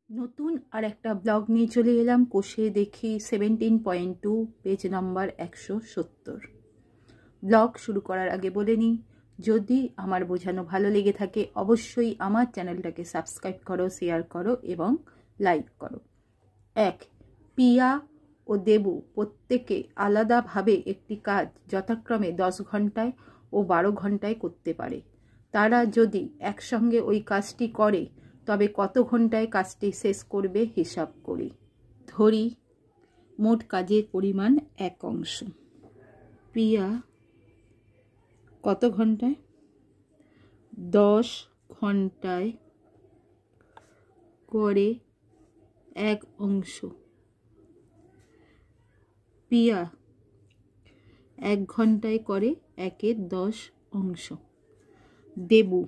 নতুন আর একটা ব্লগ নিয়ে চলে এলাম। কোষে দেখি 17.2 পেজ নাম্বার 170। ব্লগ শুরু করার আগে বলে নিই, যদি আমার বোঝানো ভালো লেগে থাকে অবশ্যই আমার চ্যানেলটাকে সাবস্ক্রাইব করো, শেয়ার করো এবং লাইক করো। 1. পিয়া ও দেবু প্রত্যেকে আলাদাভাবে একটি কাজ যথাক্রমে 10 ঘন্টায় ও 12 ঘন্টায় করতে পারে। তারা যদি একসঙ্গে ওই কাজটি করে তবে কত ঘন্টায় কাজটি শেষ করবে হিসাব করি। ধরি মোট কাজের পরিমাণ 1 অংশ। পিয়া কত ঘন্টায়? 10 ঘন্টায় করে 1 অংশ। পিয়া 1 ঘন্টায় করে 1-এর 10 অংশ। দেবু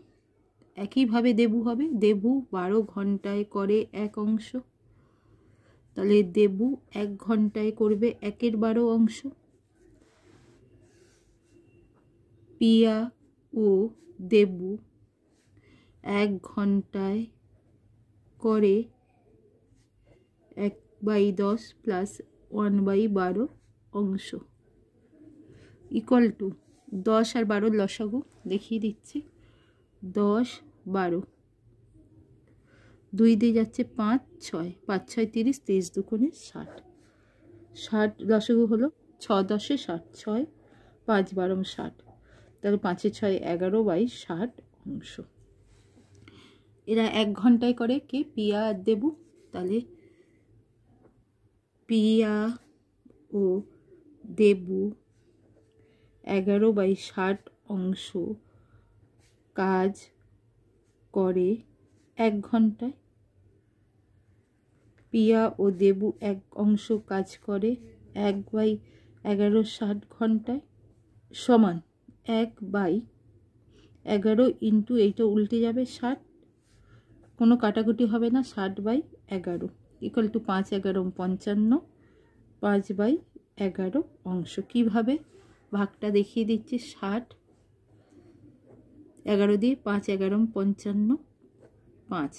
একইভাবে দেবু হবে। দেবু 12 ঘন্টায় করে 1 অংশ, তাহলে দেবু 1 ঘন্টায় করবে 1-এর 12 অংশ। পিয়া ও দেবু 1 ঘন্টায় করে 1/10 প্লাস 1/12 অংশ ইকুয়াল টু 10 আর 12 লসাগু দেখিয়ে দিচ্ছি। 10, 12, 2 দিয়ে যাচ্ছে 5, 6, 5, 6, 30, 30 দুগুণে 60। 60 লসাগু হলো 6 10 60, 6, 5, 12, 60, তাহলে 5 6 11/60 অংশ। এরা 1 ঘন্টায় করে কে? পিয়া আর দেবু। তাহলে পিয়া ও দেবু 11/60 অংশ কাজ করে 1 ঘন্টায়। পিয়া ও দেবু 1 অংশ কাজ করে 1/11 60 ঘন্টায় সমান 1/11 ইন্টু এইটা উল্টে যাবে 60, কোনো কাটাকুটি হবে না। 60/11 ইকুয়াল টু 5 11 55, 5/11 অংশ। কিভাবে ভাগটা দেখিয়ে দিচ্ছি। 60 11 দিয়ে 5 11 55 5,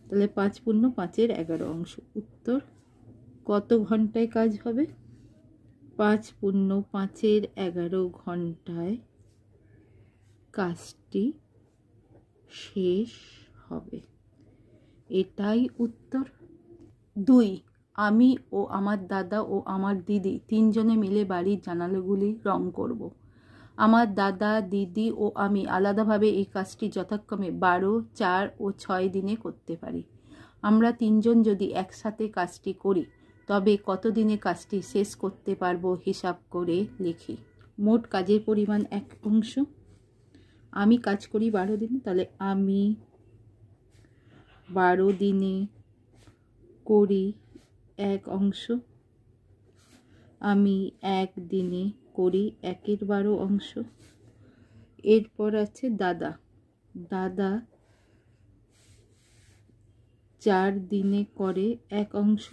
তাহলে 5 পূর্ণ 5-এর 11 অংশ। উত্তর কত ঘন্টায় কাজ হবে? 5 পূর্ণ 5-এর 11 ঘন্টায় কাজটি শেষ হবে। এটাই উত্তর। 2. আমি ও আমার দাদা ও আমার দিদি 3 জনে মিলে বাড়ির জানালাগুলি রং করব। আমার দাদা, দিদি ও আমি আলাদাভাবে এই কাজটি যথাক্রমে 12, 4 ও 6 দিনে করতে পারি। আমরা 3 জন যদি একসাথে কাজটি করি তবে কত দিনে কাজটি শেষ করতে পারবো হিসাব করে লিখি। মোট কাজের পরিমাণ 1 অংশ। আমি কাজ করি 12 দিনে, তাহলে আমি 12 দিনে করি 1 অংশ। আমি 1 দিনে করি 1-এর 12 অংশ। এরপর আছে দাদা। দাদা 4 দিনে করে 1 অংশ।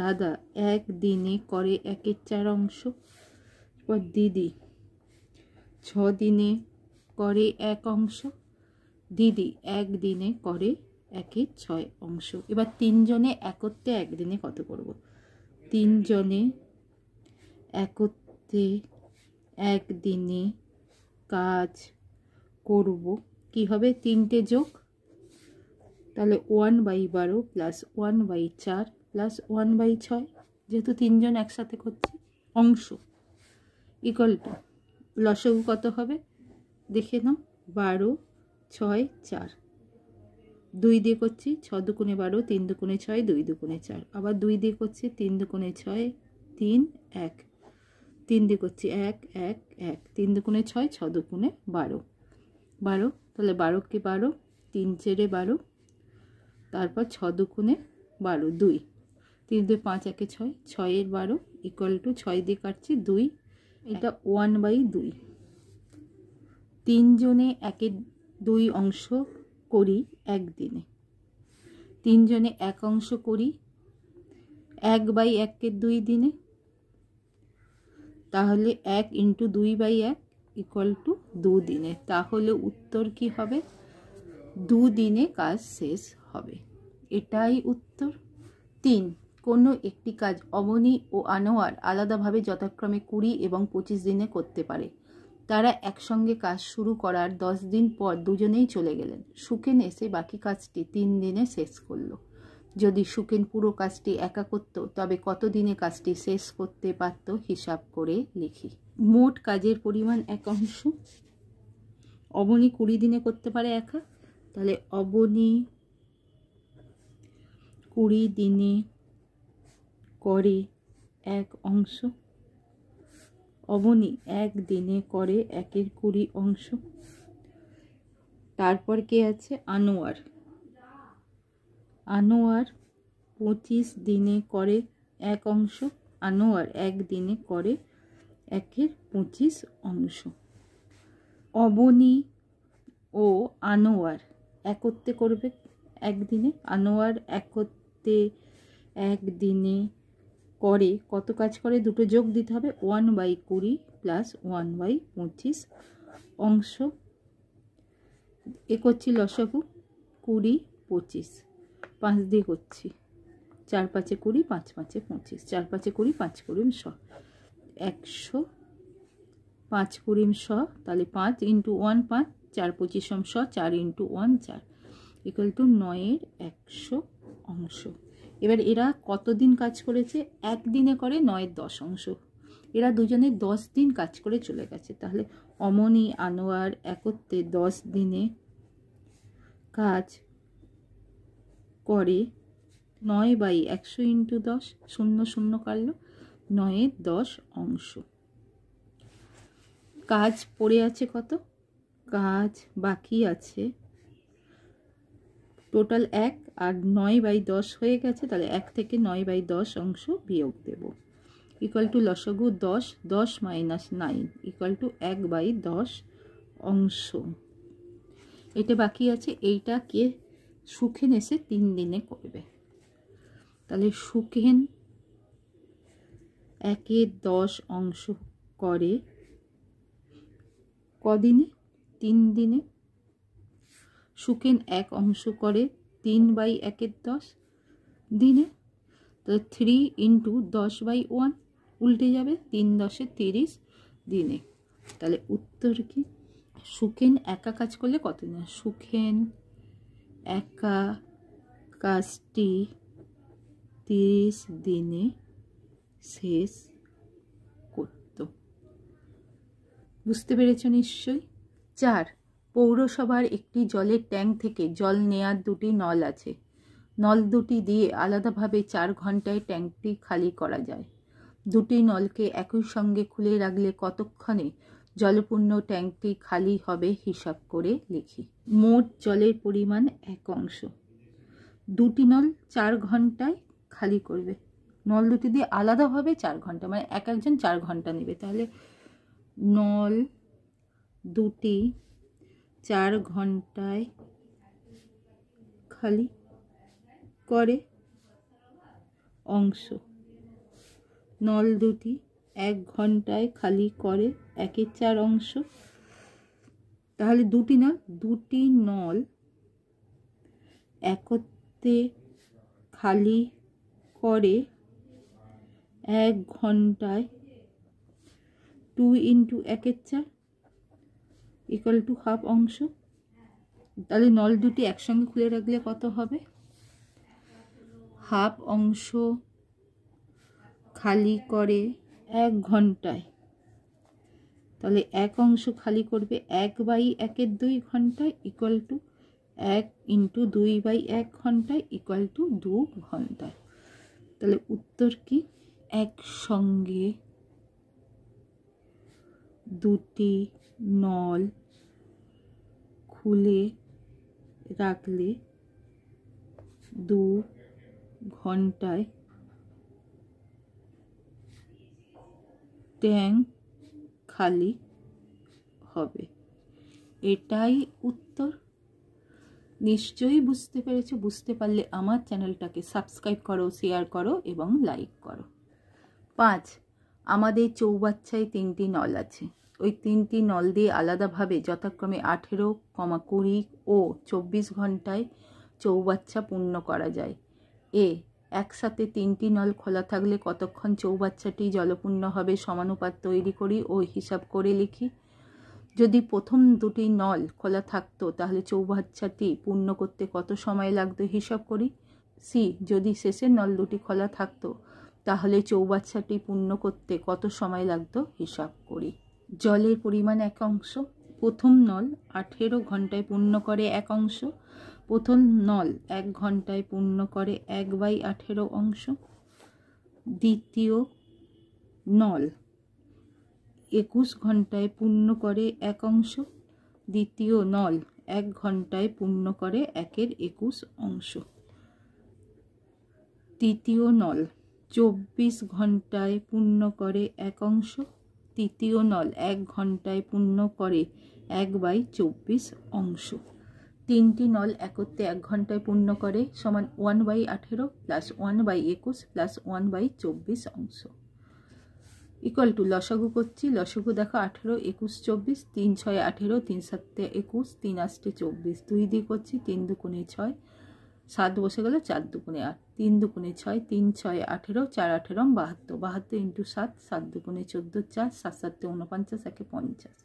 দাদা 1 দিনে করে 1-এর 4 অংশ। এরপর দিদি 6 দিনে করে 1 অংশ। দিদি 1 দিনে করে 1-এর 6 অংশ। এবার 3 জনে একত্রে 1 দিনে কত করব? 3 জনে একত্রে 1 দিনে কাজ করব। কি হবে? 3টে যোগ, তাহলে 1/12 প্লাস 1/4 প্লাস 1/6, যেহেতু 3 জন একসাথে করছি অংশ ইকুয়াল টু লসাগু কত হবে দেখে নাও। 12, 6, 4, 2 দিয়ে করছি 6 দুগুণে 12, 3 দুগুণে 6, 2 দুগুণে 4, আবার 2 দিয়ে করছি 3 দুগুণে 6, 3 1, 3 দিয়ে করছি 1 1 1, 3 দুগুণে 6, 6 দুগুণে 12, 12, তাহলে 12 কে 12, 3 4 12, তারপর 6 দুগুণে 12, 2, 3 2 5 1 6, 6-এর 12 ইকুয়াল টু 6 দিয়ে কাটছি 2, এটা 1/2। 3 জনে 1-এর 2 অংশ করি 1 দিনে। 3 জনে 1 অংশ করি 1/1-এর 2 দিনে, তাহলে 1 ইন্টু 2/1 ইকুয়াল টু 2 দিনে। তাহলে উত্তর কি হবে? 2 দিনে কাজ শেষ হবে। এটাই উত্তর। 3, কোনো একটি কাজ অবনী ও আনোয়ার আলাদাভাবে যথাক্রমে 20 এবং 25 দিনে করতে পারে। তারা একসঙ্গে কাজ শুরু করার 10 দিন পর দুজনেই চলে গেলেন। সুখেন এসে বাকি কাজটি 3 দিনে শেষ করলো। যদি সুখেন পুরো কাজটি একা করত তবে কত দিনে কাজটি শেষ করতে পারত হিসাব করে লিখি। মোট কাজের পরিমাণ 1 অংশ। অবনী 20 দিনে করতে পারে একা, তাহলে অবনী 20 দিনে করে 1 অংশ। অবনী 1 দিনে করে 1-এর 20 অংশ। তারপর কে আছে? আনোয়ার। আনোয়ার 25 দিনে করে 1 অংশ। আনোয়ার 1 দিনে করে 1-এর 25 অংশ। অবনী ও আনোয়ার একত্রে করবে 1 দিনে। আনোয়ার একত্রে 1 দিনে করে কত কাজ করে? দুটো যোগ দিতে হবে, 1/20 প্লাস 1/25 অংশ। এ করছি লসাগু, 20, 25, 5 দিয়ে করছি, 4 5 20, 5 5 25, 4 5 20, 5 20 100, 100, 5 20 100, তাহলে 5 × 1 5, 4 25 100, 4 × 1 4 = 9-এর 100 অংশ। এবার এরা কতদিন কাজ করেছে? 1 দিনে করে 9-এর 10 অংশ। এরা দুজনে 10 দিন কাজ করে চলে গেছে। তাহলে অমনি আনোয়ার একত্রে 10 দিনে কাজ করে 9/100 × 10, 0 0 কাটল, 9-এর 10 অংশ। কাজ পড়ে আছে কত? কাজ বাকি আছে টোটাল 1, আর 9/10 হয়ে গেছে, তাহলে 1 থেকে 9/10 অংশ বিয়োগ দেব। = লসাগু 10, 10 - 9 = 1/10 অংশ। এটা বাকি আছে। এইটা কে? সুখেন এসে 3 দিনে করবে। তাহলে সুখেন 1-এর 10 অংশ করে কদিনে? 3 দিনে। সুখেন 1 অংশ করে 3/1-এর 10 দিনে। তো 3 × 10/1 উল্টে যাবে, 3 10 30 দিনে। তাহলে উত্তর কি? সুখেন একা কাজ করলে কত দিন? সুখেন একা কাজটি 30 দিনে শেষ করত। বুঝতে পেরেছ নিশ্চয়ই? 4, পৌরসভার একটি জলের ট্যাঙ্ক থেকে জল নেয়ার 2টি নল আছে। নল দুটি দিয়ে আলাদাভাবে 4 ঘন্টায় ট্যাঙ্কটি খালি করা যায়। 2টি নলকে একই সঙ্গে খুলে রাখলে কতক্ষণে জলপূর্ণ ট্যাঙ্কটি খালি হবে হিসাব করে লিখি। মোট জলের পরিমাণ 1 অংশ। 2টি নল 4 ঘন্টায় খালি করবে। নল দুটি দিয়ে আলাদাভাবে 4 ঘন্টা, মানে এক একজন 4 ঘন্টা নেবে। তাহলে নল দুটি 4 ঘন্টায় খালি করে অংশ। নল দুটি 1 ঘন্টায় খালি করে 1-এর 4 অংশ। তাহলে 2টি নল একত্রে খালি করে 1 ঘন্টায় 2 × 1-এর 4 = ½ অংশ। তাহলে নল দুটি একসঙ্গে খুলে রাখলে কত হবে? ½ অংশ খালি করে 1 ঘন্টায়। তাহলে 1 অংশ খালি করবে 1/1-এর 2 ঘন্টায় = 1 × 2/1 ঘন্টায় = 2 ঘন্টায়। তাহলে উত্তর কি? একসঙ্গে 2টি নল খুলে রাখলে 2 ঘন্টায় ট্যাঙ্ক খালি হবে। এটাই উত্তর। নিশ্চয়ই বুঝতে পেরেছো। বুঝতে পারলে আমার চ্যানেলটাকে সাবস্ক্রাইব করো, শেয়ার করো এবং লাইক করো। 5, আমাদের চৌবাচ্চায় 3টি নল আছে। ওই 3টি নল দিয়ে আলাদাভাবে যথাক্রমে 18, 20 ও 24 ঘন্টায় চৌবাচ্চা পূর্ণ করা যায়? এ, একসাথে 3টি নল খোলা থাকলে কতক্ষণ চৌবাচ্চাটি জলপূর্ণ হবে সমানুপাত তৈরি করি ও হিসাব করে লিখি। যদি প্রথম 2টি নল খোলা থাকতো তাহলে চৌবাচ্চাটি পূর্ণ করতে কত সময় লাগতো হিসাব করি। সি, যদি শেষের নল 2টি খোলা থাকতো তাহলে চৌবাচ্চাটি পূর্ণ করতে কত সময় লাগতো হিসাব করি। জলের পরিমাণ 1 অংশ। প্রথম নল 18 ঘন্টায় পূর্ণ করে 1 অংশ। প্রথম নল 1 ঘন্টায় পূর্ণ করে 1/18 অংশ। দ্বিতীয় নল 21 ঘন্টায় পূর্ণ করে 1 অংশ। দ্বিতীয় নল 1 ঘন্টায় পূর্ণ করে 1/21 অংশ। তৃতীয় নল 24 ঘন্টায় পূর্ণ করে 1 অংশ। তৃতীয় নল 1 ঘন্টায় পূর্ণ করে 1/24 অংশ। 3টি নল একত্রে 1 ঘন্টায় পূর্ণ করে সমান 1/18 প্লাস 1/21 প্লাস 1/24 অংশ। ইকুয়াল টু লসাগু করছি। লসাগু দেখো 18, 21, 24, 3 6 18, 3 7 21, 3 8 24, 2 দিয়ে করছি 3 2 6, 7 বসে গেল 4 2 8, 3 2 6, 3 6 18, 4 18 72, 72 ইন্টু 7, 7 2 14, 4, 7 7 49, 1 50।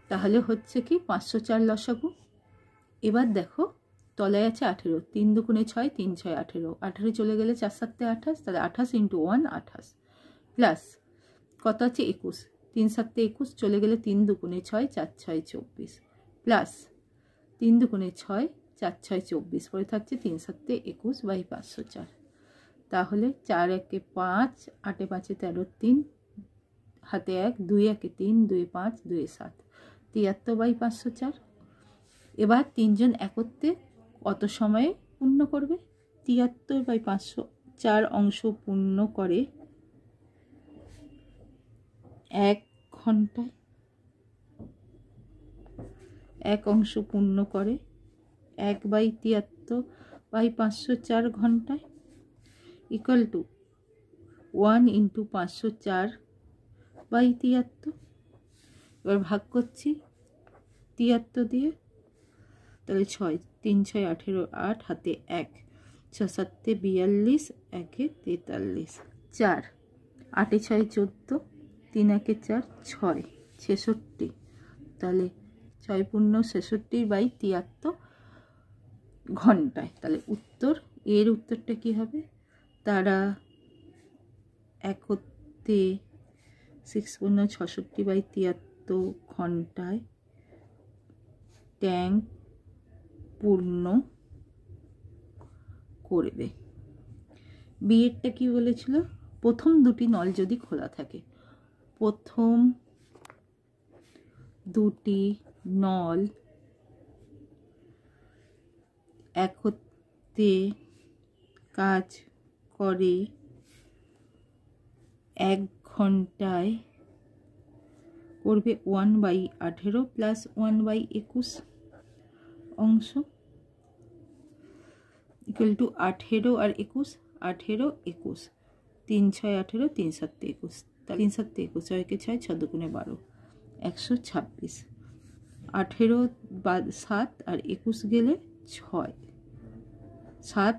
তাহলে হচ্ছে কি 504 লসাগু। এবার দেখো তলায় আছে 18, 3 2 6, 3 6 18, 18 চলে গেলে 4 7 28, তাহলে 28 ইন্টু 1 28 প্লাস কত আছে 21, 3 7 21 চলে গেলে 3 2 6, 4 6 24 প্লাস 3 2 6, 4 6 24 পরে থাকছে 3 7 21/504। তাহলে 4 1 5, 8 5 13, 3 হাতে 1, 2 1 3, 2 5, 2 7, 73/504। এবার 3 জন একত্রে কত সময়ে পূর্ণ করবে? 73/504 অংশ পূর্ণ করে 1 ঘন্টায়। 1 অংশ পূর্ণ করে 1/73/504 ঘন্টায় ইকুয়াল টু 1 ইন্টু 504/73। এবার ভাগ করছি 73 দিয়ে, তাহলে 6 3 6 18, 8 হাতে 1, 6 7 42, 1 43, 4 8 6 14, 3 1 4, 6 66। তাহলে 6 পূর্ণ 66/73 ঘন্টায়। তাহলে উত্তর, এর উত্তরটা কি হবে? তারা একত্রে 6 পূর্ণ 66/73 ঘন্টায় ট্যাঙ্ক পূর্ণ করবে। বিয়েরটা কি বলেছিল? প্রথম 2টি নল যদি খোলা থাকে, প্রথম 2টি নল একত্রে কাজ করে 1 ঘন্টায় করবে 1/18 প্লাস 1/21 অংশ ইকুয়াল টু 18 আর 21, 18 21, 3 6 18, 3 7 21, 3 7 21, 6 6 6 2 12, 126। 18 7 আর 21 গেলে 6, 7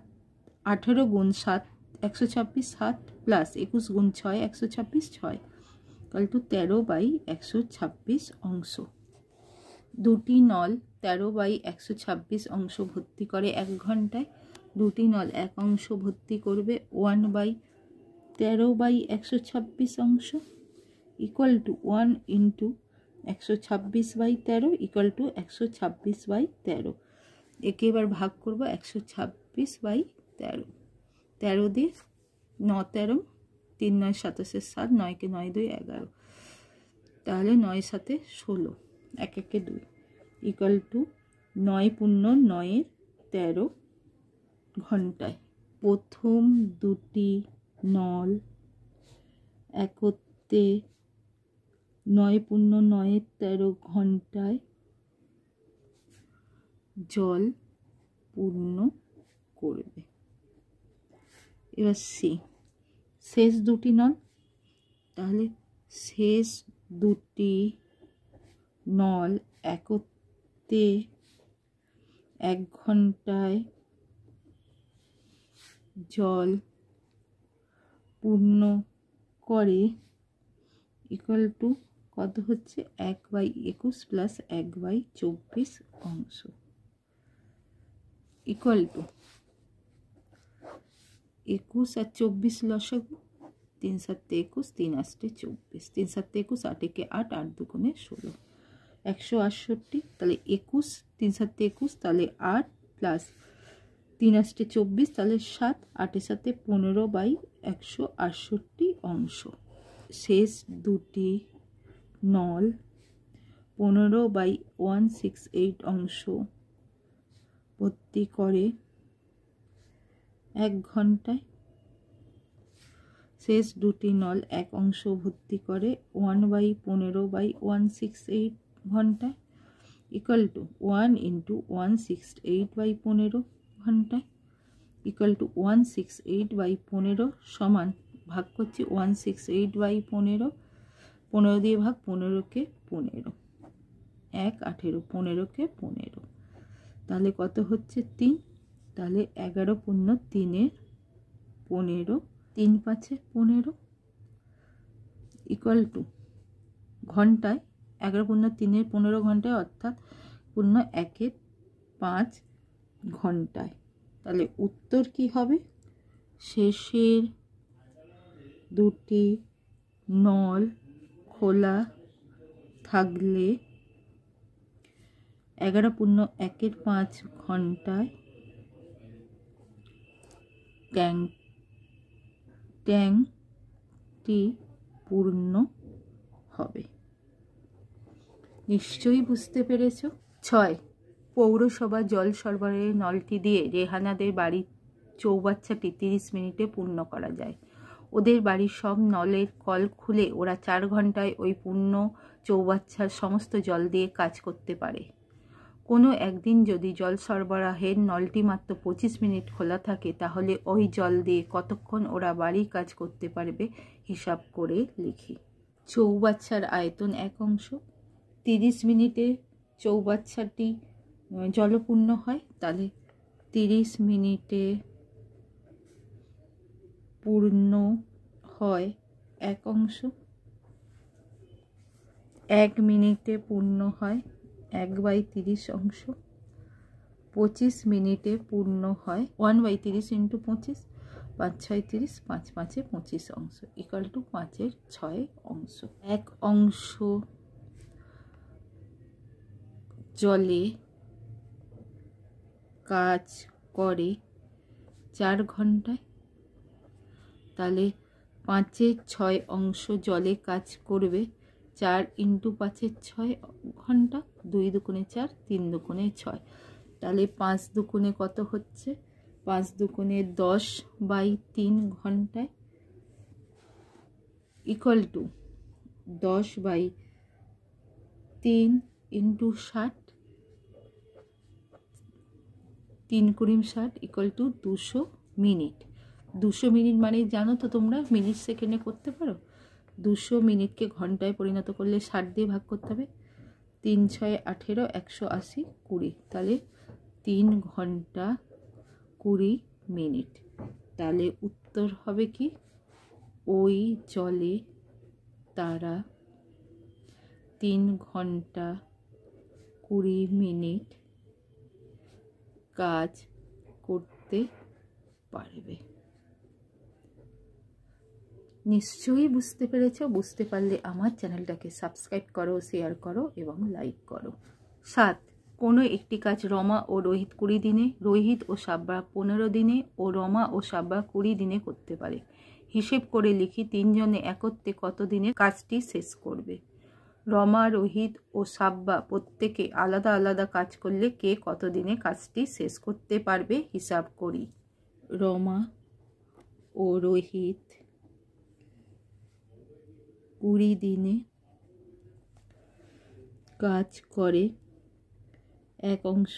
18 গুণ 7 126, 7 প্লাস 21 গুণ 6 126, 6 ইকুয়াল টু 13/126 অংশ। 2টি নল 13/126 অংশ ভর্তি করে 1 ঘন্টায়। 2টি নল 1 অংশ ভর্তি করবে 1/13/126 অংশ equal to 1 into 126/13 equal to 126/13। একে এবার ভাগ করবো 126/13। 13 দিয়ে 9 13, 3 9 27, 7, 9 কে 9 2 11, তাহলে 9 7 16, 1 1 2 ইকুয়াল টু 9 পূর্ণ 9 13 ঘন্টায়। প্রথম 2টি নল একত্রে 9 পূর্ণ 9 13 ঘন্টায় জল পূর্ণ করবে। এবার সি, শেষ 2টি নল, তাহলে শেষ 2টি নল একত্রে 1 ঘন্টায় জল পূর্ণ করে ইকুয়াল টু কত হচ্ছে 1/21 প্লাস 1/24 অংশ ইকুয়াল টু 21 আর 24 লসাগু 3 7 21 3 8 24 3 7 21 8 একে 8 8 দুগুণে 16 168 তাহলে 21 3 7 21 তাহলে 8 প্লাস 3 8 24 তাহলে 7 8 এর সাথে 15/168 অংশ শেষ দুটি নল 15/168 অংশ ভর্তি করে 1 ঘন্টায় শেষ দুটি নল 1 অংশ ভর্তি করে 1/15/168 ঘন্টায় ইকুয়াল টু 1 × 168/15 ঘন্টায় ইকুয়াল টু 168/15 সমান ভাগ করছি 168/15 15 দিয়ে ভাগ 15কে 15 1 18 15কে 15 তাহলে কত হচ্ছে 3 তাহলে 11 পূর্ণ 3 15 3 5 15 ইকুয়াল টু ঘন্টায় 11 পূর্ণ 3 15 ঘন্টায় অর্থাৎ পূর্ণ 1 5 ঘন্টায় তাহলে উত্তর কি হবে শেষের দুটি নল খোলা থাকলে 11 পূর্ণ 1 5 ঘন্টায় ট্যাঙ্কটি পূর্ণ হবে নিশ্চয়ই বুঝতে পেরেছ 6 পৌরসভা জল সরবরাহের নলটি দিয়ে রেহানাদের বাড়ির চৌবাচ্চাটি 30 মিনিটে পূর্ণ করা যায় ওদের বাড়ির সব নলের কল খুলে ওরা 4 ঘন্টায় ওই পূর্ণ চৌবাচ্চার সমস্ত জল দিয়ে কাজ করতে পারে কোনো একদিন যদি জল সরবরাহের নলটি মাত্র 25 মিনিট খোলা থাকে তাহলে ওই জল দিয়ে কতক্ষণ ওরা বাড়ির কাজ করতে পারবে হিসাব করে লিখি চৌবাচ্চার আয়তন 1 অংশ 30 মিনিটে চৌবাচ্চাটি জলপূর্ণ হয় তাহলে 30 মিনিটে পূর্ণ হয় 1 অংশ 1 মিনিটে পূর্ণ হয় 1/30 অংশ 25 মিনিটে পূর্ণ হয় 1/30 × 25 5 6 30 5 5 25 অংশ ইকুয়াল টু 5 6 অংশ 1 অংশ জলে কাজ করে 4 ঘন্টায় তাহলে 5 6 অংশ জলে কাজ করবে 4 × 5 6 ঘন্টা 2 দুগুণে 4 3 দুগুণে 6 তাহলে 5 দুগুণে কত হচ্ছে 5 দুগুণে 10/3 ঘন্টায় equal to 10/3 × 60 3 × 60 equal to 200 minute 200 minute মানে জানো তো তোমরা মিনিট সেকেন্ডে করতে পারো 200 মিনিটকে ঘন্টায় পরিণত করলে 60 দিয়ে ভাগ করতে হবে 3 6 18 180 20 তাহলে 3 ঘন্টা 20 মিনিট তাহলে উত্তর হবে কি ওই জলে তারা 3 ঘন্টা 20 মিনিট কাজ করতে পারবে নিশ্চয়ই বুঝতে পেরেছো বুঝতে পারলে আমার চ্যানেলটাকে সাবস্ক্রাইব করো শেয়ার করো এবং লাইক করো 7 কোনো একটি কাজ রমা ও রোহিত 20 দিনে রোহিত ও সাব্বা 15 দিনে ও রমা ও সাব্বা 20 দিনে করতে পারে হিসেব করে লিখি 3 জনে একত্রে কত দিনে কাজটি শেষ করবে রমা রোহিত ও সাব্বা প্রত্যেকে আলাদা আলাদা কাজ করলে কে কত দিনে কাজটি শেষ করতে পারবে হিসাব করি রমা ও রোহিত 20 দিনে কাজ করে 1 অংশ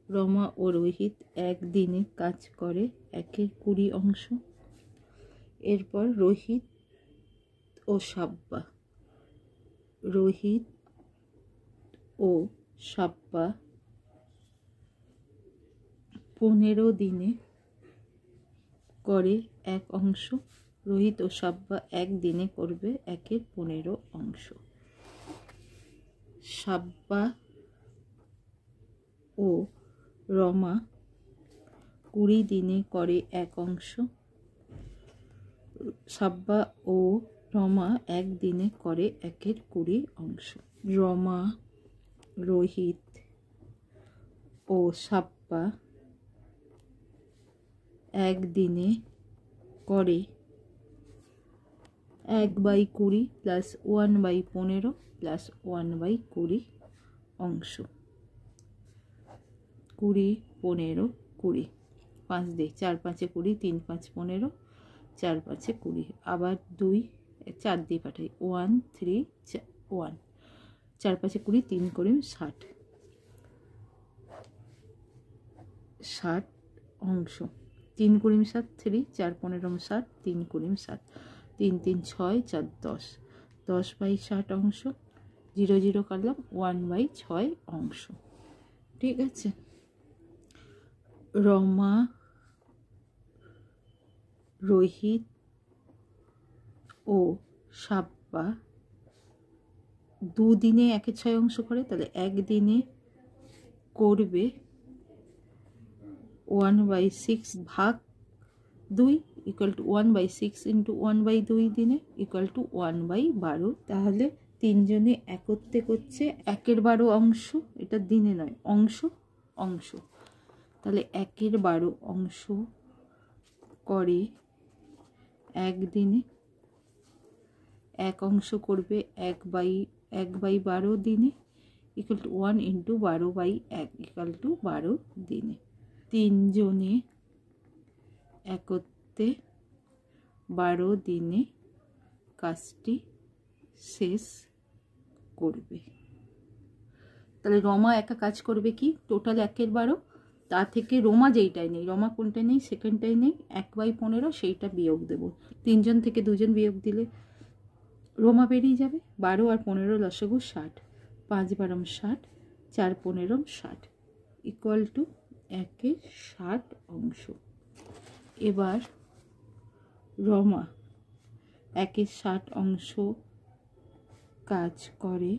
রমা ও রোহিত 1 দিনে কাজ করে 1/20 অংশ এরপর রোহিত ও সাব্বা রোহিত ও সাব্বা 15 দিনে করে 1 অংশ। রোহিত ও সাব্বা একদিনে করবে 1-এর 15 অংশ। সাব্বা ও রমা 20 দিনে করে 1 অংশ। সাব্বা ও রমা একদিনে করে 1-এর 20 অংশ। রমা, রোহিত ও সাব্বা একদিনে করে 1/20 প্লাস 1/15 প্লাস 1/20 অংশ। 20, 15, 20, 5 দিয়ে 4 5 20, 3 5 15, 4 5 20, আবার 2 4 দিয়ে পাঠাই 1 3 1, 4 5 20, 3 করে 60 অংশ। 3 করে 7 3, 4 15 60, 3 করে 7, 3 3 6, 4 10, 10/60 অংশ। 0 0 কাটলাম, 1/6 অংশ। ঠিক আছে। রমা, রোহিত ও সাব্বা 2 দিনে 1-এর 6 অংশ করে, তাহলে একদিনে করবে 1/6 ভাগ 2 ইকুয়াল টু 1/6 ইন্টু 1/2 দিনে ইকুয়াল টু 1/12। তাহলে তিনজনে একত্রে করছে 1-এর 12 অংশ, এটা দিনে নয়, অংশ অংশ। তাহলে 1-এর 12 অংশ করে একদিনে, 1 অংশ করবে 1/12 দিনে equal to 1 into 12/1 equal to 12 দিনে। তিনজনে একত্রে 12 দিনে কাজটি শেষ করবে। তাহলে রমা একা কাজ করবে কি, টোটাল 1-এর 12, তা থেকে রমা যেইটাই নেই, রমা কোনটাই নেই, সেকেন্ডটাই নেই, 1/15 সেইটা বিয়োগ দেব। 3 জন থেকে 2 জন বিয়োগ দিলে রমা বেরিয়ে যাবে। 12 আর 15 লসাগু 60, 5 12 60, 4 15 60 ইকুয়াল টু 1-এর 60 অংশ। এবার রমা 1-এর 60 অংশ কাজ করে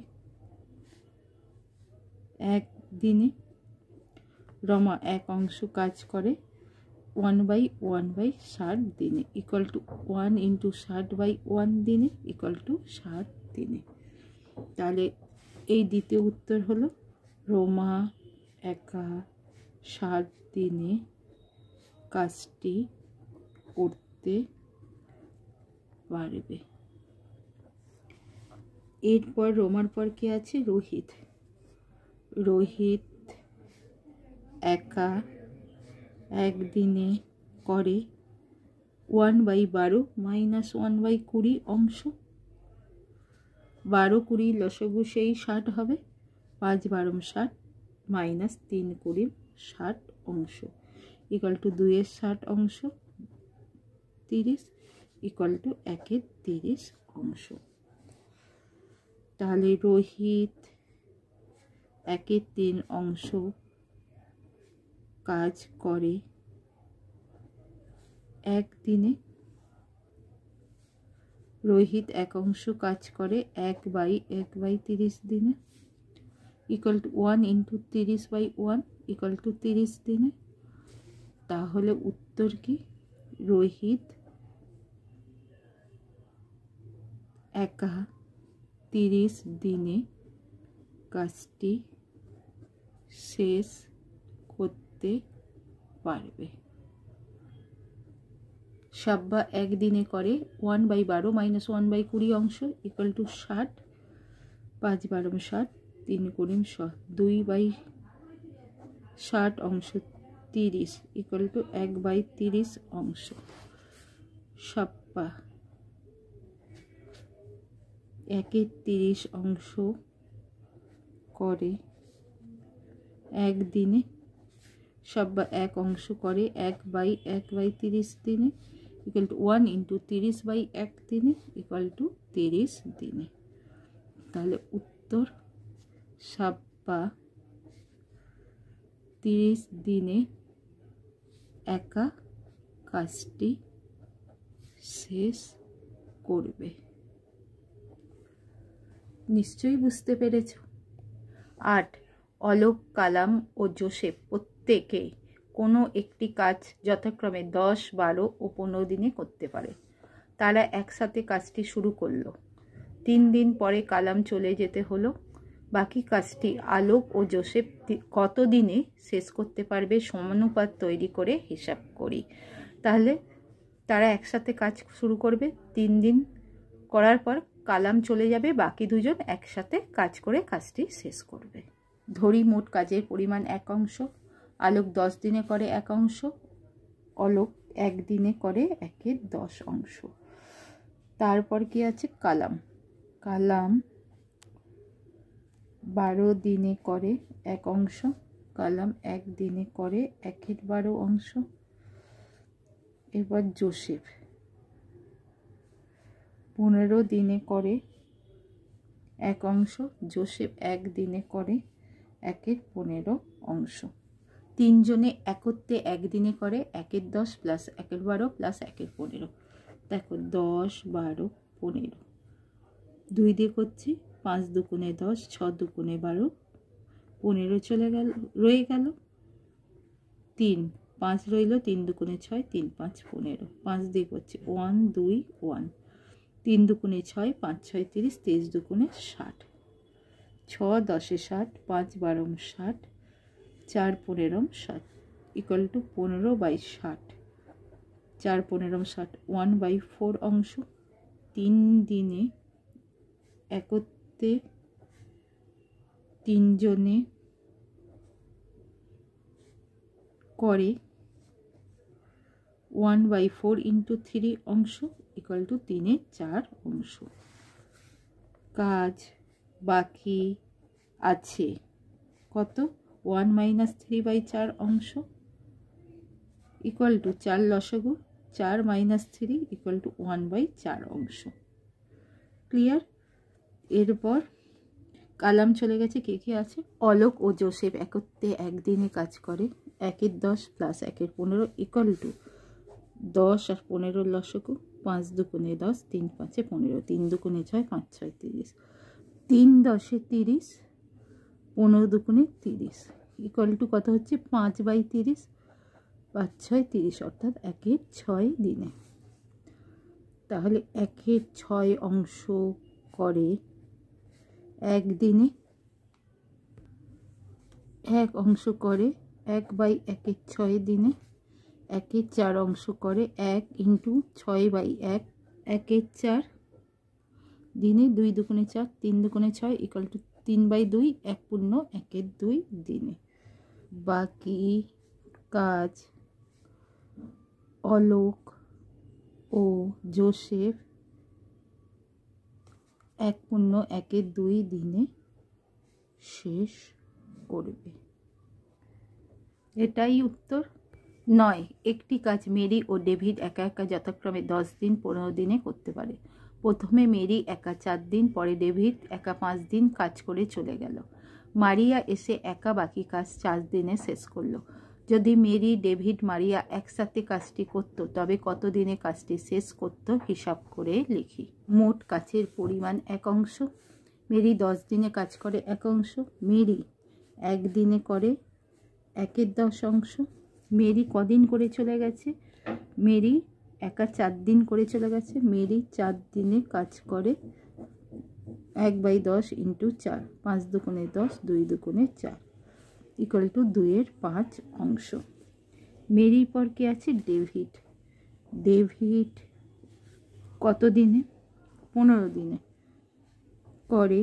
একদিনে। রমা 1 অংশ কাজ করে 1/1/60 দিনে ইকুয়াল টু 1 ইন্টু 60/1 দিনে ইকুয়াল টু 60 দিনে। তাহলে এই দ্বিতীয় উত্তর হলো রমা একা 60 দিনে কাজটি করতে পারবে। এরপর রমার পর কে আছে, রোহিত। রোহিত একা একদিনে করে 1/12 মাইনাস 1/20 অংশ। 12 20 লসাগু সেই 60 হবে, 5 12 60 মাইনাস 3 20 60 অংশ ইকুয়াল টু 2-এর 60 অংশ 30 ইকুয়াল টু 1-এর 30 অংশ। তাহলে রোহিত 1-এর 3 অংশ কাজ করে একদিনে। রোহিত 1 অংশ কাজ করে 1/1/30 দিনে equal to 1 into 30/1 equal to 30 দিনে। তাহলে উত্তর কি, রোহিত একা 30 দিনে কাজটি শেষ করতে পারবে। সাব্বা একদিনে করে 1/12 মাইনাস 1/20 অংশ ইকুয়াল টু 60, 5 12 60, 3 20 2/60 অংশ 30 ইকুয়াল টু 1/30 অংশ। সাব্বা 1-এর 30 অংশ করে একদিনে। সাব্বা 1 অংশ করে 1/1/30 দিনে ইকুয়াল টু 1 ইন্টু 30/1 দিনে ইকুয়াল টু 30 দিনে। তাহলে উত্তর সাব্বা 30 দিনে একা কাজটি শেষ করবে। নিশ্চয়ই বুঝতে পেরেছ। 8, অলোক, কালাম ও জোসেফ প্রত্যেকে কোনো একটি কাজ যথাক্রমে 10, 12 ও 15 দিনে করতে পারে। তারা একসাথে কাজটি শুরু করলো। 3 দিন পরে কালাম চলে যেতে হলো। বাকি কাজটি আলোক ও জোসেফ কত দিনে শেষ করতে পারবে সমানুপাত তৈরি করে হিসাব করি। তাহলে তারা একসাথে কাজ শুরু করবে, 3 দিন করার পর কালাম চলে যাবে, বাকি দুজন একসাথে কাজ করে কাজটি শেষ করবে। ধরি মোট কাজের পরিমাণ 1 অংশ। আলোক 10 দিনে করে 1 অংশ, অলোক 1 দিনে করে 1-এর 10 অংশ। তারপর কি আছে? কালাম। কালাম 12 দিনে করে 1 অংশ, কালাম 1 দিনে করে 1-এর 12 অংশ। এবার জোসেফ 15 দিনে করে 1 অংশ, জোসেফ 1 দিনে করে 1-এর 15 অংশ। 3 জনে একত্রে 1 দিনে করে 1-এর 10 প্লাস 1-এর 12 প্লাস 1-এর 15। দেখো 10, 12, 15, 2 দিয়ে করছি, 5 দুগুণে 10, 6 দুগুণে 12, 15 চলে গেল, রয়ে গেল 3, 5 রইল, 3 দুগুণে 6, 3, 5, 15, 5 দিয়ে করছি 1, 2, 1, 3 দুগুণে 6, 5, 6, 30, 30 দুগুণে 60, 6, 10, 60, 5, 12, 60, 4, 15, 60 ইকুয়াল টু 15/60, 4, 15, 60, 1/4 অংশ। 3 দিনে একত্রে 3 জনে করে 1/4 × 3 অংশ ইকুয়াল টু 3-এর 4 অংশ। কাজ বাকি আছে কত? 1 - 3/4 অংশ ইকুয়াল টু 4 লসাগু, 4 - 3 ইকুয়াল টু 1/4 অংশ। ক্লিয়ার? এরপর কালাম চলে গেছে, কে কে আছে? অলোক ও জোসেফ একত্রে 1 দিনে কাজ করে 1-এর 10 প্লাস 1-এর 15 ইকুয়াল টু 10 আর 15 লসাগু, 5 দুগুণে 10, 3 5 15, 3 দুগুণে 6, 5 6 30, 3 10 30, 15 দুগুণে 30 ইকুয়াল টু কত হচ্ছে? 5/30, 5 6 30 অর্থাৎ 1-এর 6 দিনে। তাহলে 1-এর 6 অংশ করে 1 দিনে, 1 অংশ করে 1/1-এর 6 দিনে, 1-এর 4 অংশ করে 1 × 6/1, 1-এর 4 দিনে, 2 দুগুণে 4, 3 দুগুণে 6 ইকুয়াল টু 3/2, 1 পূর্ণ 1-এর 2 দিনে। বাকি কাজ অলোক ও জোসেফ 1 পূর্ণ 1-এর 2 দিনে শেষ করবে। এটাই উত্তর। 9, একটি কাজ মেরি ও ডেভিড একা একা যথাক্রমে 10 দিন 15 দিনে করতে পারে। প্রথমে মেরি একা 4 দিন, পরে ডেভিড একা 5 দিন কাজ করে চলে গেল। মারিয়া এসে একা বাকি কাজ 4 দিনে শেষ করলো। যদি মেরি, ডেভিড, মারিয়া একসাথে কাজটি করত তবে কত দিনে কাজটি শেষ করত হিসাব করে লিখি। মোট কাজের পরিমাণ 1 অংশ। মেরি 10 দিনে কাজ করে 1 অংশ, মেরি 1 দিনে করে 1-এর 10 অংশ। মেরি কদিন করে চলে গেছে? মেরি একা 4 দিন করে চলে গেছে। মেরি 4 দিনে কাজ করে 1/10 × 4, 5 দুগুণে 10, 2 দুগুণে 4 ইকুয়াল টু 2-এর 5 অংশ। মেরির পর কে আছে? ডেভিড। ডেভিড কত দিনে? 15 দিনে করে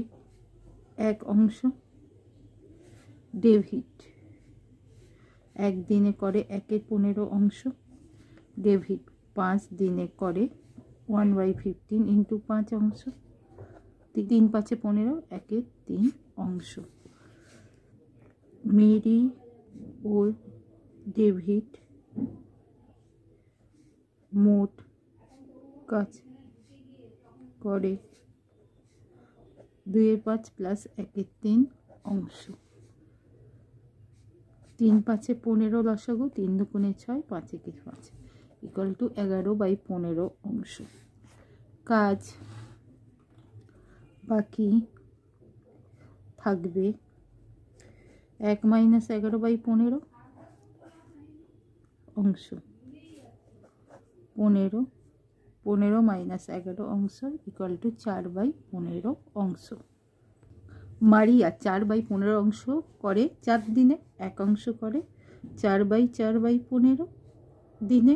1 অংশ। ডেভিড 1 দিনে করে 1-এর 15 অংশ। ডেভিড 5 দিনে করে 1/15 × 5 অংশ, 3 5 15, 1-এর 3 অংশ। মেরি ও ডেভিড মোট কাজ করে 2-এর 5 প্লাস 1-এর 3 অংশ। 3 5 15 লসাগু, 3 2 6, 5 1 5 ইকুয়াল টু 11/15 অংশ। কাজ বাকি থাকবে 1 - 11/15 অংশ, 15 - 11 অংশ ইকুয়াল টু 4/15 অংশ। মারিয়া 4/15 অংশ করে 4 দিনে, 1 অংশ করে 4/4/15 দিনে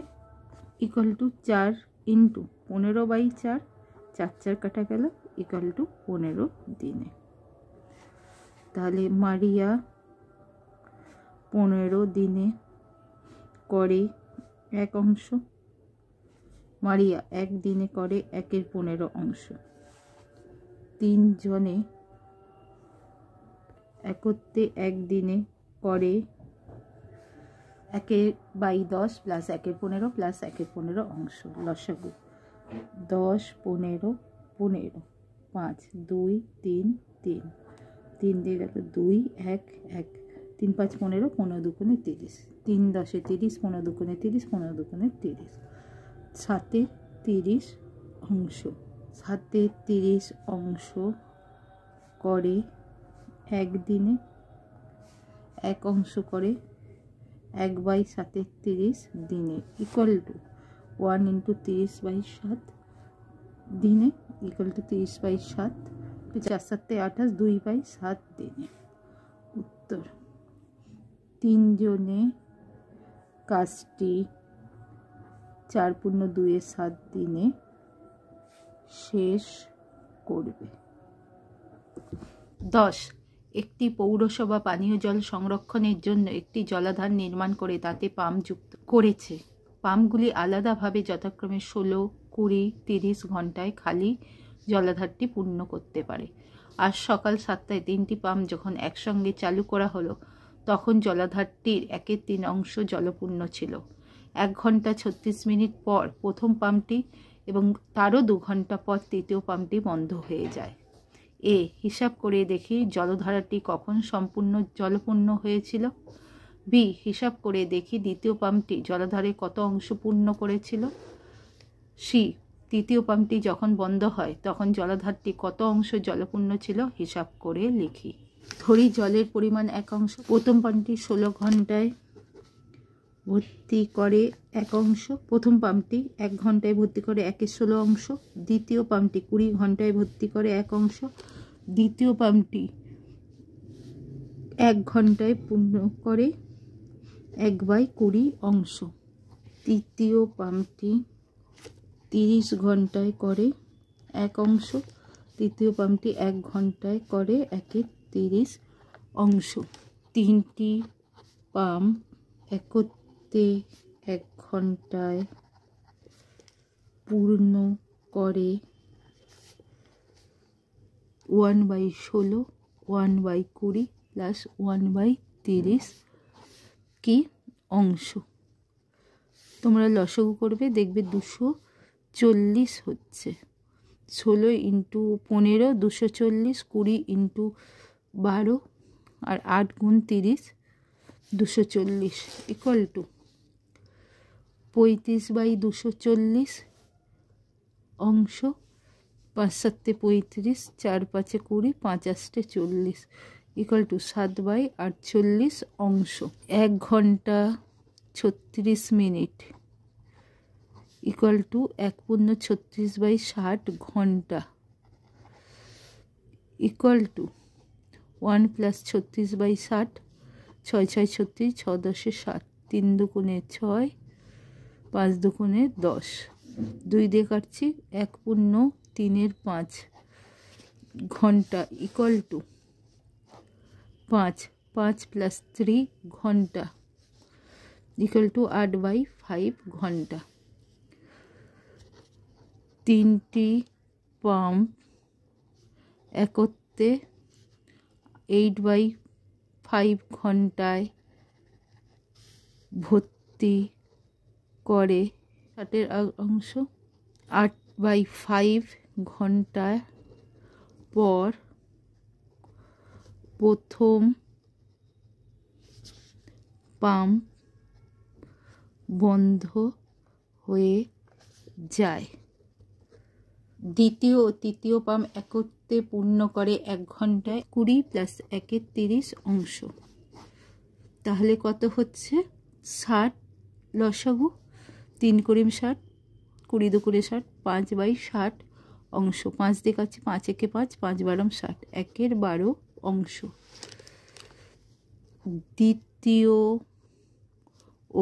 ইকুয়াল টু 4 × 15/4, 4 4 কাটা গেল ইকুয়াল টু 15 দিনে। তাহলে মারিয়া 15 দিনে করে 1 অংশ, মারিয়া 1 দিনে করে 1/15 অংশ। 3 জনে একত্রে 1 দিনে করে 1/10 প্লাস 1/15 প্লাস 1/15 অংশ। লসাগু 10 15 15, 5 2 3 3, 3 দিয়ে গেল 2 1 1, 3 5 15, 15 2 30, 3 10 30, 15 2 30, 15 2 30, 7 30 অংশ। 7 30 অংশ করে 1 দিনে, 1 অংশ করে 1/7 30 দিনে ইকুয়াল টু 1 × 30/7 দিনে ইকুয়াল টু 30/7, 4 7 28, 2/7 দিনে। উত্তর 3 জনে কাজটি 4 × 2 = 7 দিনে শেষ করবে। 10 একটি পৌরসভা পানীয় জল সংরক্ষণের জন্য একটি জলাধার নির্মাণ করে তাতে পাম্প যুক্ত করেছে। পাম্পগুলি আলাদাভাবে যথাক্রমে 16, 20, 30 ঘন্টায় খালি জলাধারটি পূর্ণ করতে পারে। আজ সকাল 7টায় 3টি পাম্প যখন একসঙ্গে চালু করা হলো তখন জলাধারটির 1/3 অংশ জলপূর্ণ ছিল। 1 ঘন্টা 36 মিনিট পর প্রথম পাম্পটি এবং তারও 2 ঘন্টা পর তৃতীয় পাম্পটি বন্ধ হয়ে যায়। এ হিসাব করে দেখি জলধারাটি কখন সম্পূর্ণ জলপূর্ণ হয়েছিল। বি হিসাব করে দেখি দ্বিতীয় পাম্পটি জলধারে কত অংশ পূর্ণ করেছিল। সি তৃতীয় পাম্পটি যখন বন্ধ হয় তখন জলাধারটি কত অংশ জলপূর্ণ ছিল হিসাব করে লিখি। ধরি জলের পরিমাণ 1 অংশ। প্রথম পাম্পটি 16 ঘন্টায় ভর্তি করে 1 অংশ। প্রথম পাম্পটি 1 ঘন্টায় ভর্তি করে 1/16 অংশ। দ্বিতীয় পাম্পটি 20 ঘন্টায় ভর্তি করে 1 অংশ। দ্বিতীয় পাম্পটি 1 ঘন্টায় পূর্ণ করে 1/20 অংশ। তৃতীয় পাম্পটি 30 ঘন্টায় করে 1 অংশ। তৃতীয় পাম্পটি 1 ঘন্টায় করে 1/30 অংশ। 3টি পাম্প একত্রে 1 ঘন্টায় পূর্ণ করে 1/16, 1/20 প্লাস 1/30 কি অংশ। তোমরা লসাগু করবে, দেখবে 240 হচ্ছে। 16 × 15 240, 20 × 12 আর 8 × 30 240 ইকুয়াল টু 35/240 অংশ। 5 7 35, 4 5 20, 5 8 40 ইকুয়াল টু 7/48 অংশ। 1 ঘন্টা 36 মিনিট ইকুয়াল টু 1 পূর্ণ 36/60 ঘন্টা ইকুয়াল টু 1 প্লাস 36/60, 6 6 36, 6 10 60, 3 2 6, 5 2 10, 2 দিয়ে কাটছি 1 পূর্ণ 3/5 ঘন্টা ইকুয়াল টু 5 5 প্লাস 3 ঘন্টা ইকুয়াল টু 8/5 ঘন্টা। 3টি পাম্প একত্রে 8/5 ঘন্টায় ভর্তি করে 60 অংশ। 8/5 ঘন্টা পর 1ম পাম্প বন্ধ হয়ে যায়। দ্বিতীয় ও তৃতীয় পাম্প একত্রে পূর্ণ করে 1 ঘন্টায় 20 প্লাস 1 30 অংশ। তাহলে কত হচ্ছে? 60 লসাগু, 3 কুড়ি 60, 20 দুগুণে 60, 5/60 অংশ। 5 দিক আছে, 5 একে 5, 5 বারম 60, 1/12 অংশ। দ্বিতীয়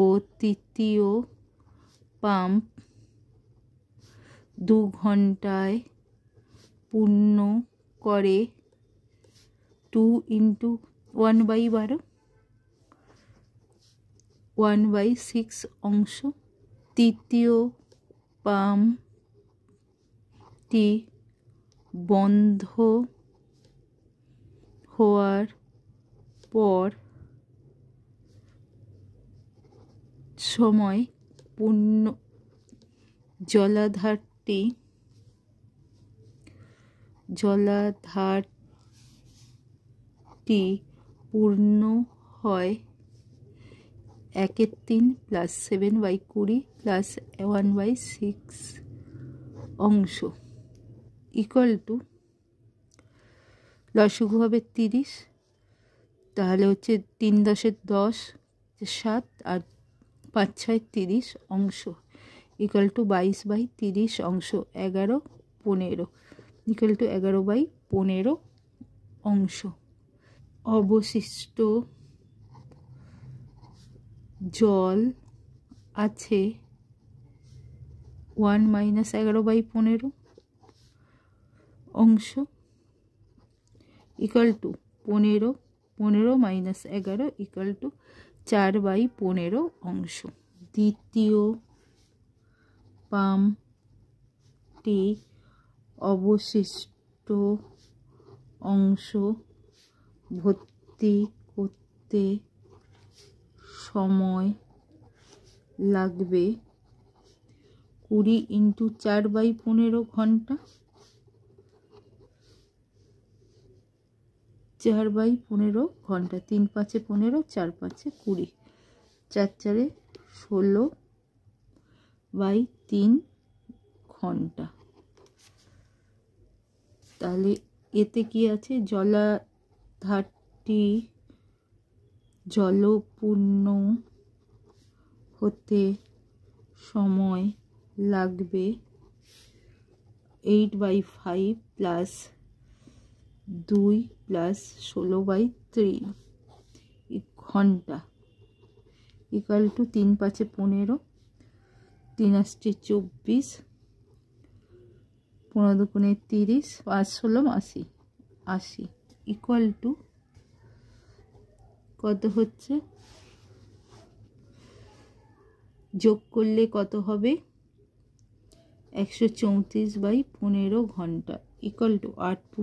ও তৃতীয় পাম্প 2 ঘন্টায় পূর্ণ করে 2 × 1/12, 1/6 অংশ। তৃতীয় পাম্পটি বন্ধ হওয়ার পর সময় পূর্ণ জলাধারটি পূর্ণ হয় 1/3 প্লাস 7/20 প্লাস 1/6 অংশ ইকুয়াল টু লসাগু হবে 30। তাহলে হচ্ছে 3 × 10 = 7 আর 5 × 6 = 30 অংশ ইকুয়াল টু 22/30 অংশ। 11/15 ইকুয়াল টু 11/15 অংশ। অবশিষ্ট জল আছে 1 - 11/15 অংশ ইকুয়াল টু 15 - 11 ইকুয়াল টু 4/15 অংশ। দ্বিতীয় পাম্পটি অবশিষ্ট অংশ ভর্তি করতে সময় লাগবে 20 × 4/15 ঘন্টা। 4/15 ঘন্টা, 3 × 5 = 15, 4 × 5 = 20, 4 × 4 = 16/3 ঘন্টা। তাহলে এতে কি আছে? জলাধারটি জলপূর্ণ হতে সময় লাগবে 8/5 প্লাস 2 প্লাস 16/3 ঘন্টা ইকুয়াল টু 3 × 5 = 15, 3 × 8 = 24, 15 দুগুণে 30, 5 × 16 = 80 ইকুয়াল টু কত হচ্ছে? যোগ করলে কত হবে? 134/15 ঘন্টা ইকুয়াল টু 8 ×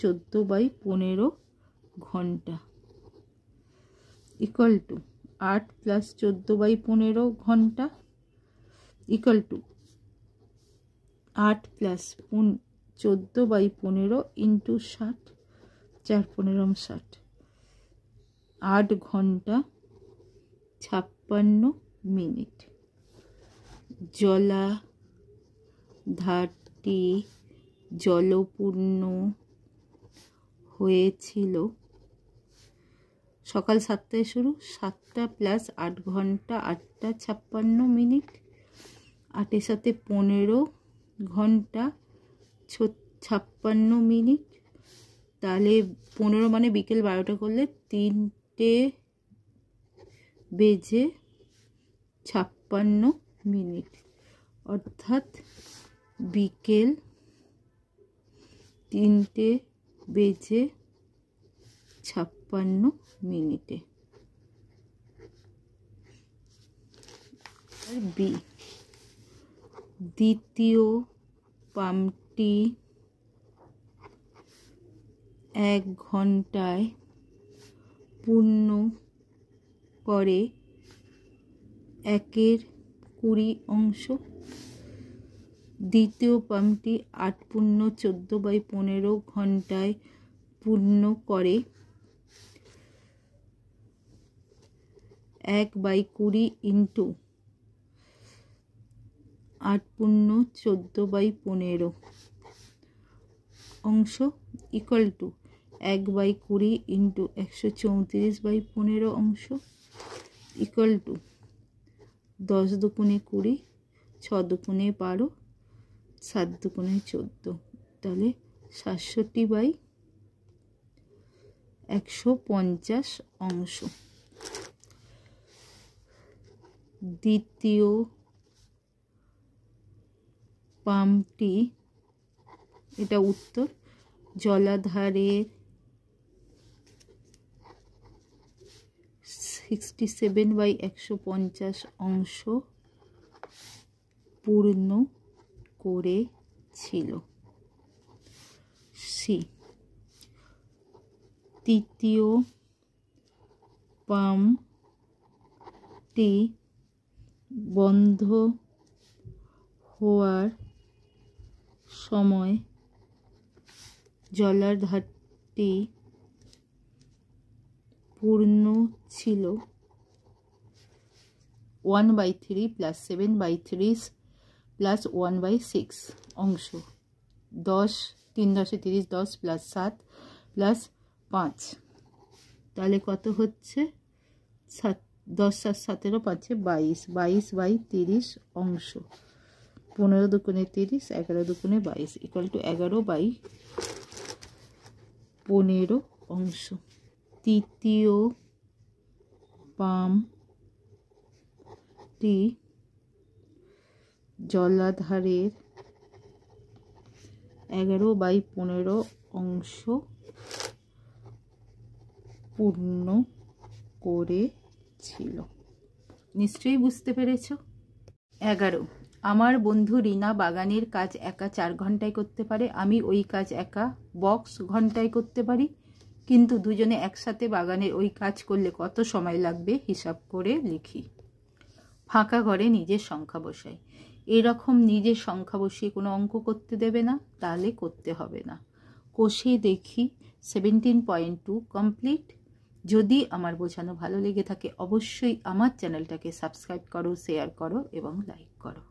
14/15 ঘন্টা ইকুয়াল টু 8 প্লাস 14/15 ঘন্টা ইকুয়াল টু 8 প্লাস 14/15 ইন্টু 60, 4 × 15 = 60, 8 ঘন্টা 56 মিনিট। জলাধারটি জলপূর্ণ হয়েছিল সকাল 7টায় শুরু, 7টা প্লাস 8 ঘন্টা 8টা 56 মিনিট, 8 এর সাথে 15 ঘন্টা 56 মিনিট। তাহলে 15 মানে বিকেল 12টা করলে 3:56 মিনিট, অর্থাৎ বিকেল 3:56 মিনিটে। বি, দ্বিতীয় পাম্পটি 1 ঘন্টায় পূর্ণ করে 1/20 অংশ। দ্বিতীয় পাম্পটি 8 × 14/15 ঘন্টায় পূর্ণ করে 1/20 ইন্টু 8 পূর্ণ 14/15 অংশ ইকুয়াল টু 1/20 ইন্টু 134/15 অংশ ইকুয়াল টু 10 দুগুণে 20, 6 দুগুণে 12, 7 দুগুণে 14, তাহলে 67/150 অংশ। দ্বিতীয় পাম্পটি, এটা উত্তর, জলাধারের 67/150 অংশ পূর্ণ করেছিল। সি, তৃতীয় পাম্পটি বন্ধ হওয়ার সময় জলাধারটি পূর্ণ ছিল 1/3 প্লাস 7/3 প্লাস 1/6 অংশ। 10, 3 10 30, 10 প্লাস 7 প্লাস 5, তাহলে কত হচ্ছে? 10 আর 17, 5 22, 22/30 অংশ। 15 দুগুণে 30, 11 দুগুণে 22 ইকুয়াল টু 11/15 অংশ। তৃতীয় পাম্পটি জলাধারের 11/15 অংশ পূর্ণ করেছিল। নিশ্চয়ই বুঝতে পেরেছ। 11, আমার বন্ধু রিনা বাগানের কাজ একা 4 ঘন্টায় করতে পারে। আমি ওই কাজ একা বক্স ঘন্টায় করতে পারি, কিন্তু দুজনে একসাথে বাগানের ওই কাজ করলে কত সময় লাগবে হিসাব করে লিখি। ফাঁকা ঘরে নিজের সংখ্যা বসাই। এরকম নিজের সংখ্যা বসিয়ে কোনো অঙ্ক করতে দেবে না, তাহলে করতে হবে না। কষে দেখি 17.2 কমপ্লিট। যদি আমার বোঝানো ভালো লেগে থাকে অবশ্যই আমার চ্যানেলটাকে সাবস্ক্রাইব করো, শেয়ার করো এবং লাইক করো।